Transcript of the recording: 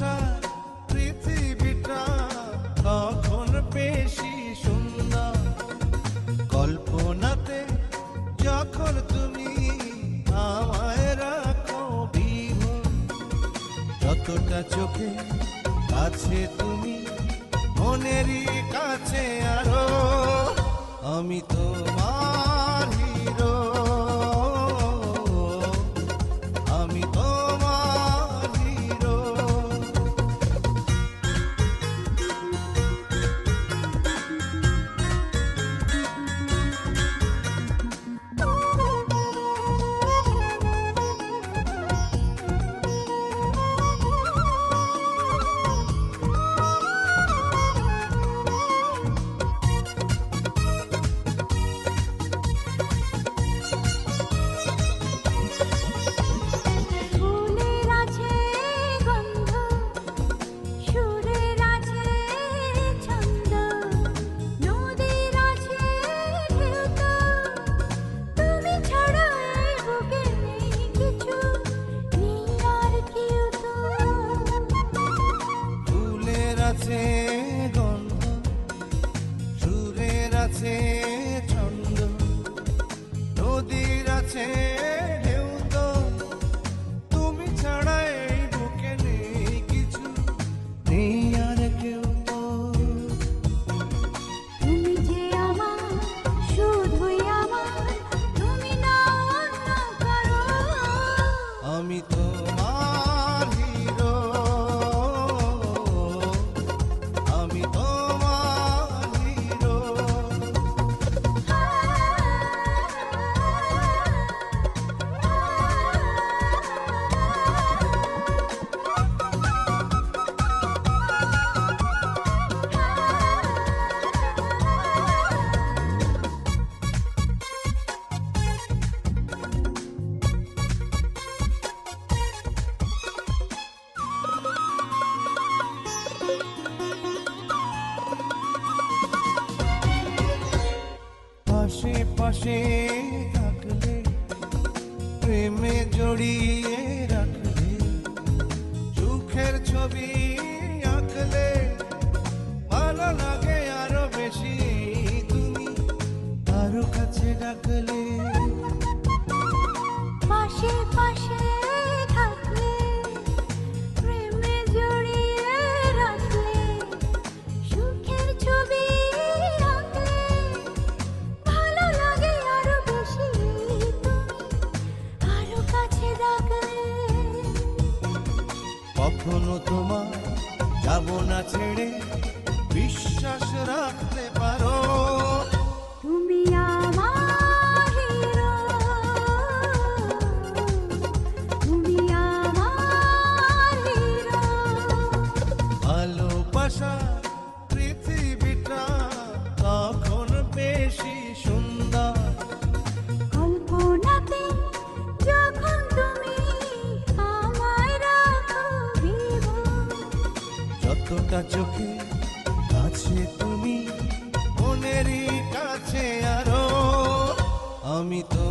ভালোবাসা পৃথিবীটা তখন বেশি সুন্দর। কল্পনাতে যখন তুমি আমায় রাখো বিভোর, যতটা চোখে কাছে তুমি মনেরই কাছে আরো, আমি তোমার হিরো, আমি তোমার হিরো। আছে গন্ধ, সুরের আছে ছন্দ, নদীর আছে ঢেউ তো, তুমি ছাড়া এই বুকে নেই কিছু, নেই আর কেউ তো। তুমি যে আমার, শুধুই আমার, তুমি না অন্য কারো। আমি তোমার হিরো, আমি তোমার হিরো। পাশে পাশে থাকলে, প্রেমে জড়িয়ে রাখলে, সুখের ছবি আঁকলে, ভালো লাগে আরো বেশি তুমি আরো কাছে ডাকলে। পাশে পাশে থাকলে, প্রেমে জড়িয়ে রাখলে, সুখের ছবি আঁকলে, ভালো লাগে আরো বেশি তুমি আরো কাছে ডাকলে। কখনো তোমার যাব না ছেড়ে, বিশ্বাস রাখতে পারো। তুমি আমার হিরো, তুমি আমার হিরো। ভালোবাসা পৃথিবীটা তখন বেশি সুন্দর। কল্পনাতে যখন তুমি আমায় রাখো বিভোর, যতটা চোখে কাছে তুমি মনেরই কাছে আরো, আমি তো